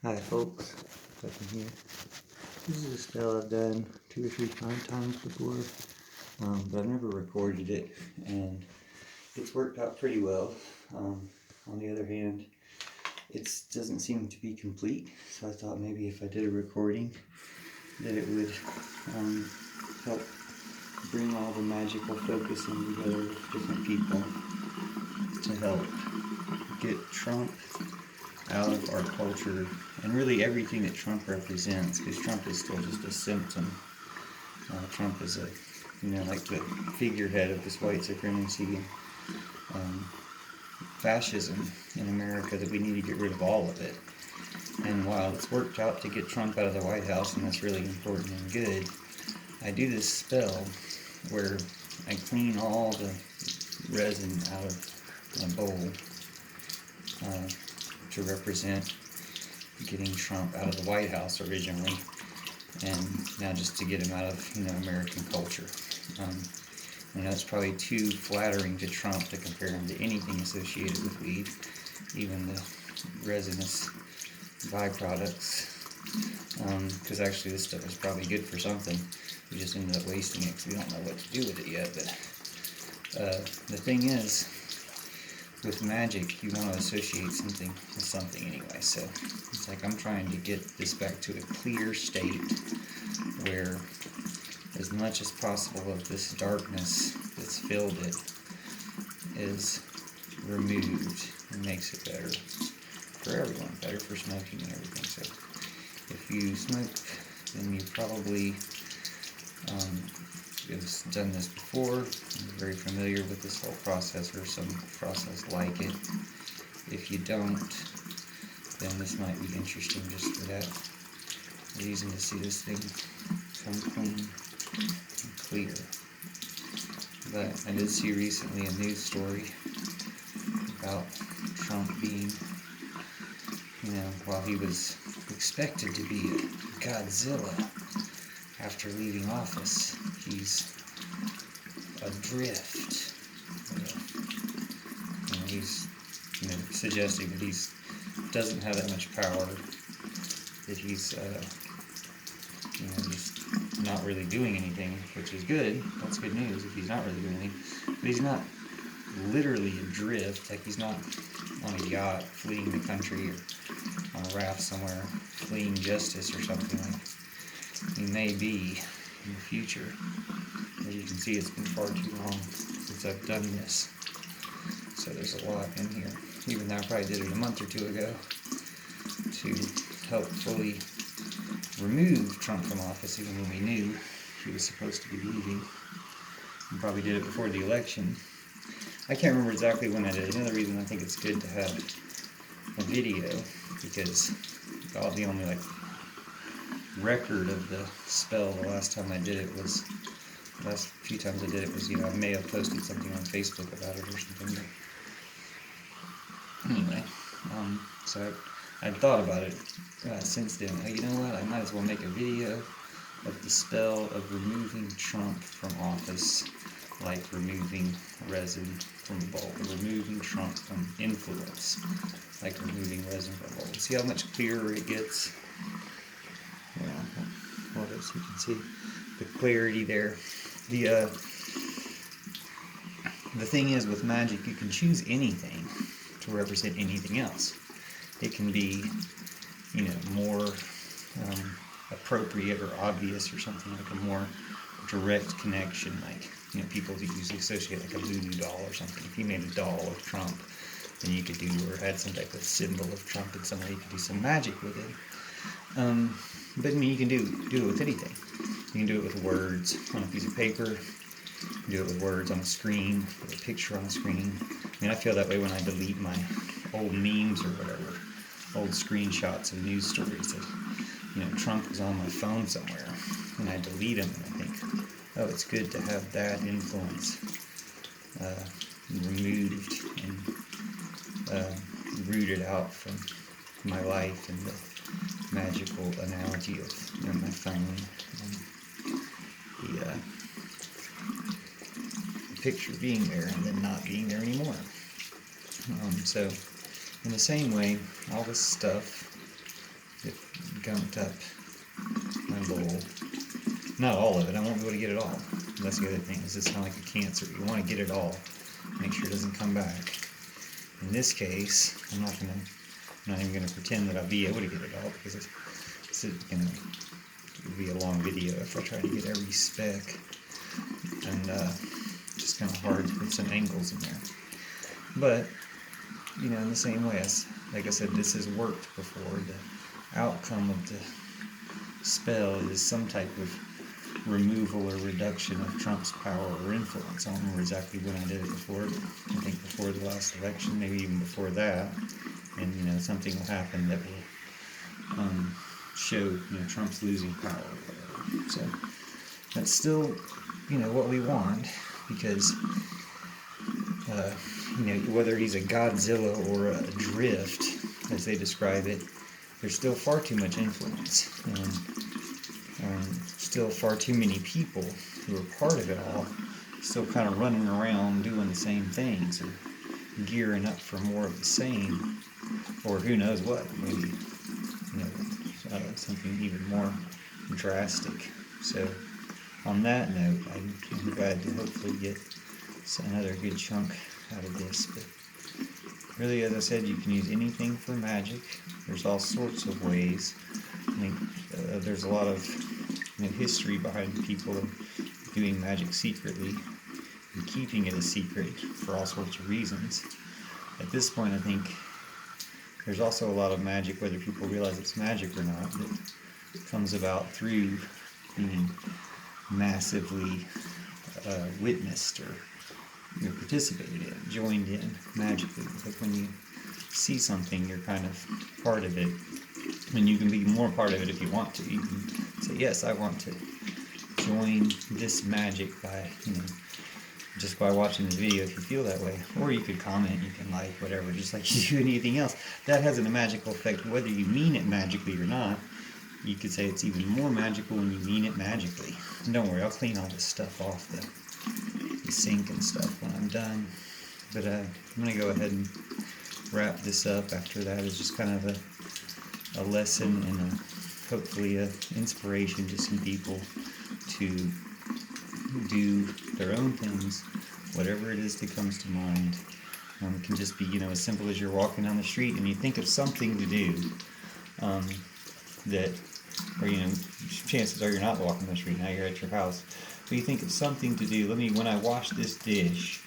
Hi folks, Stephen here. This is a spell I've done 2 or 3 times before, but I've never recorded it, and it's worked out pretty well. On the other hand, it doesn't seem to be complete, so I thought maybe if I did a recording that it would help bring all the magical focusing together with different people to help get Trump out of our culture, and really everything that Trump represents, because Trump is still just a symptom. Trump is like the figurehead of this white supremacy and fascism in America, that we need to get rid of all of it. And while it's worked out to get Trump out of the White House, and that's really important and good, I do this spell where I clean all the resin out of my bowl to represent getting Trump out of the White House originally, and now just to get him out of American culture. I know it's probably too flattering to Trump to compare him to anything associated with weed, even the resinous byproducts, because actually this stuff is probably good for something. We just ended up wasting it because we don't know what to do with it yet. But the thing is, with magic, you want to associate something with something anyway. So it's like I'm trying to get this back to a clear state where as much as possible of this darkness that's filled it is removed, and makes it better for everyone, better for smoking and everything. So if you smoke, then you probably have done this before, you're very familiar with this whole process, or some process like it. If you don't, then this might be interesting just for that reason, to see this thing come clean and clear. But I did see recently a news story about Trump being, while he was expected to be a Godzilla after leaving office, he's adrift. He's suggesting that he doesn't have that much power, that he's just not really doing anything, which is good. That's good news if he's not really doing anything. But he's not literally adrift, like he's not on a yacht fleeing the country, or on a raft somewhere fleeing justice or something. Like he may be in the future. As you can see, it's been far too long since I've done this, so there's a lot in here, even though I probably did it a month or two ago to help fully remove Trump from office, even when we knew he was supposed to be leaving. We probably did it before the election. I can't remember exactly when I did it. Another reason I think it's good to have a video, because the only record of the spell the last time I did it was, the last few times I did it was, I may have posted something on Facebook about it or something. But anyway, so I'd thought about it since then. You know what, I might as well make a video of the spell of removing Trump from office, like removing resin from a bowl, or removing Trump from influence, like removing resin from a bowl. See how much clearer it gets? Well, as you can see, the clarity there. The thing is, with magic, you can choose anything to represent anything else. It can be, more appropriate or obvious, or something, like a more direct connection, like, people who usually associate like a voodoo doll or something. If you made a doll of Trump, then you could do, or had some type of symbol of Trump in some way, you could do some magic with it. But you can do it with anything. You can do it with words on a piece of paper. You can do it with words on a screen, with a picture on a screen. I feel that way when I delete my old memes or whatever, old screenshots of news stories that, Trump was on my phone somewhere, and I delete them, and I think, oh, it's good to have that influence removed and rooted out from my life, and the magical analogy of my phone, and the picture being there and then not being there anymore. So in the same way, all this stuff gunked up my bowl. Not all of it. I won't be able to get it all. That's the other thing. Is it's kind of like a cancer. You want to get it all. Make sure it doesn't come back. In this case, I'm not even gonna pretend that I'll be able to get it all, because it's gonna be a long video if I try to get every speck, and just kind of hard with some angles in there. But in the same way, like I said, this has worked before. The outcome of the spell is some type of removal or reduction of Trump's power or influence. I don't remember exactly when I did it before, but I think before the last election, maybe even before that. And something will happen that will show Trump's losing power or whatever. So that's still what we want, because whether he's a Godzilla or a drift, as they describe it, there's still far too much influence, and still far too many people who are part of it all, still kind of running around doing the same things, or gearing up for more of the same, or who knows what, maybe something even more drastic. So on that note, I'm glad to hopefully get another good chunk out of this. But really, as I said, you can use anything for magic. There's all sorts of ways. I think there's a lot of history behind people doing magic secretly and keeping it a secret for all sorts of reasons. At this point, I think there's also a lot of magic, whether people realize it's magic or not, that comes about through being massively witnessed or participated in, joined in magically. Like when you see something, you're kind of part of it, and you can be more part of it if you want to. You can say, yes, I want to join this magic by, just by watching the video if you feel that way. Or you could comment, you can like, whatever, just like you do anything else. That has a magical effect, whether you mean it magically or not. You could say it's even more magical when you mean it magically. And don't worry, I'll clean all this stuff off the sink and stuff when I'm done. But I'm going to go ahead and wrap this up. After that is just kind of a lesson and hopefully an inspiration to some people to do their own things, whatever it is that comes to mind. It can just be, as simple as you're walking down the street and you think of something to do or chances are you're not walking down the street, now you're at your house. But you think of something to do. When I wash this dish,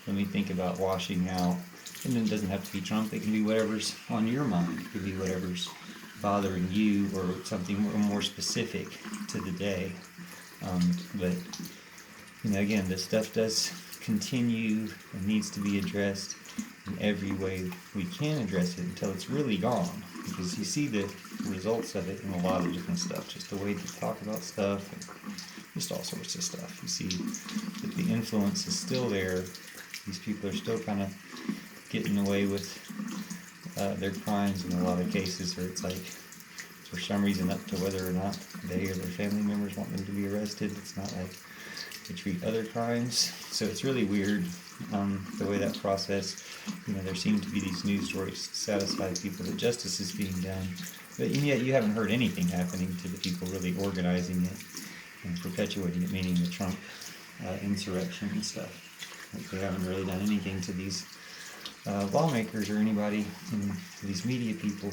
let me think about washing out. And it doesn't have to be Trump. It can be whatever's on your mind. It could be whatever's bothering you, or something more specific to the day. But again, this stuff does continue and needs to be addressed in every way we can address it until it's really gone. Because you see the results of it in a lot of different stuff. Just the way they talk about stuff, and just all sorts of stuff. You see that the influence is still there. These people are still kind of getting away with their crimes in a lot of cases, where it's like, for some reason, up to whether or not they or their family members want them to be arrested. It's not like they treat other crimes. So it's really weird, the way that process, there seem to be these news stories to satisfy people that justice is being done, but yet you haven't heard anything happening to the people really organizing it and perpetuating it, meaning the Trump insurrection and stuff. Like, they haven't really done anything to these lawmakers or anybody, these media people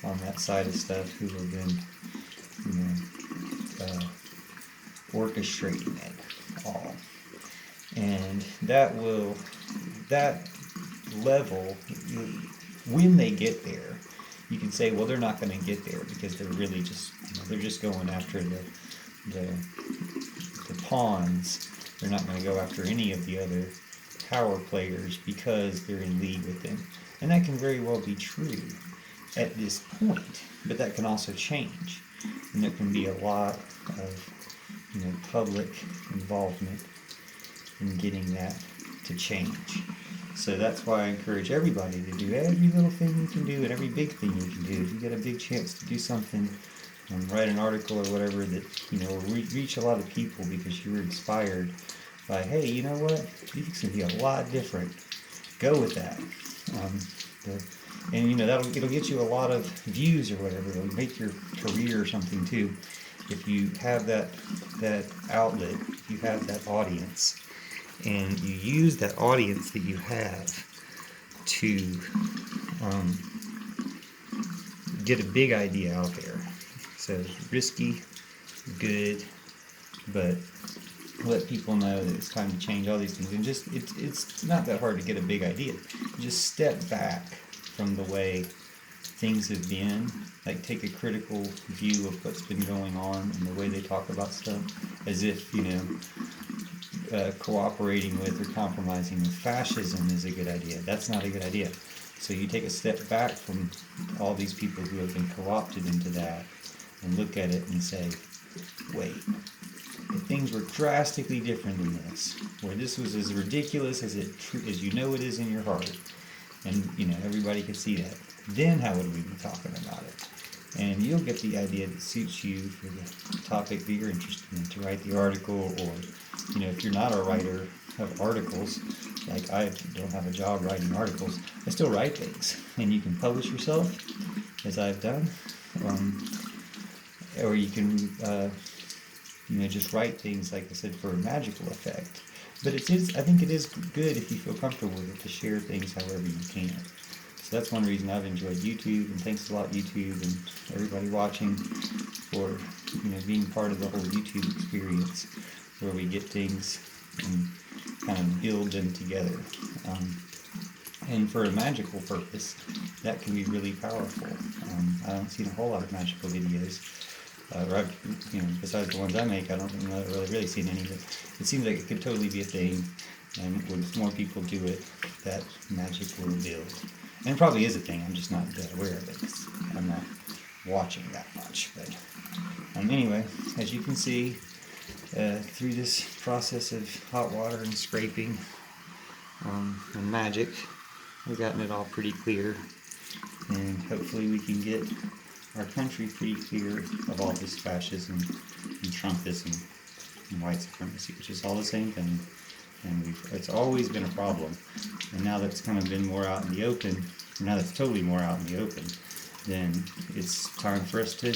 on that side of stuff who have been, orchestrating it all. And that level, when they get there, you can say, well, they're not going to get there because they're really just, they're just going after the pawns. They're not going to go after any of the other power players because they're in league with them. And that can very well be true at this point, but that can also change. And there can be a lot of, public involvement in getting that to change. So that's why I encourage everybody to do every little thing you can do and every big thing you can do. If you get a big chance to do something, write an article or whatever that, will reach a lot of people because you were inspired by, hey, you know what? It's going to be a lot different. Go with that. And you know, it'll get you a lot of views or whatever. It'll make your career or something too. If you have that outlet, if you have that audience, and you use that audience that you have to get a big idea out there. So risky, good, but let people know that it's time to change all these things. And just it's not that hard to get a big idea. Just step back from the way things have been, like take a critical view of what's been going on and the way they talk about stuff, as if, you know, cooperating with or compromising with fascism is a good idea. That's not a good idea. So you take a step back from all these people who have been co-opted into that and look at it and say, wait, if things were drastically different than this, where this was as ridiculous as you know it is in your heart, and you know everybody could see that, then how would we be talking about it? And you'll get the idea that suits you for the topic that you're interested in to write the article. Or, you know, if you're not a writer of articles, like I don't have a job writing articles, I still write things, and you can publish yourself, as I've done, or you can you know, just write things, like I said, for a magical effect. But I think it is good, if you feel comfortable with it, to share things however you can. So that's one reason I've enjoyed YouTube, and thanks a lot, YouTube, and everybody watching, for, you know, being part of the whole YouTube experience, where we get things and kind of build them together. And for a magical purpose, that can be really powerful. I don't see a whole lot of magical videos. You know, besides the ones I make, I don't really seen any, but it seems like it could totally be a thing, and when more people do it, that magic will build. And it probably is a thing, I'm just not aware of it, 'cause I'm not watching that much. But anyway, as you can see, through this process of hot water and scraping and magic, we've gotten it all pretty clear, and hopefully we can get our country pretty clear of all this fascism and Trumpism and white supremacy, which is all the same thing, and it's always been a problem. And now that's kind of been more out in the open, now that's totally more out in the open, then it's time for us to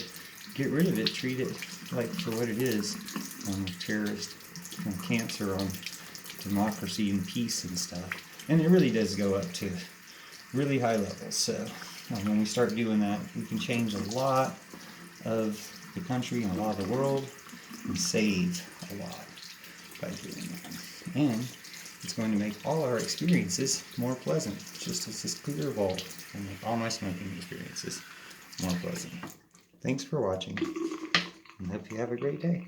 get rid of it, treat it like for what it is, terrorist cancer on democracy and peace and stuff. And it really does go up to really high levels. So when we start doing that, we can change a lot of the country and a lot of the world, and save a lot by doing that. And it's going to make all our experiences more pleasant, just as this clear evolved, and make all my smoking experiences more pleasant. Thanks for watching, and hope you have a great day.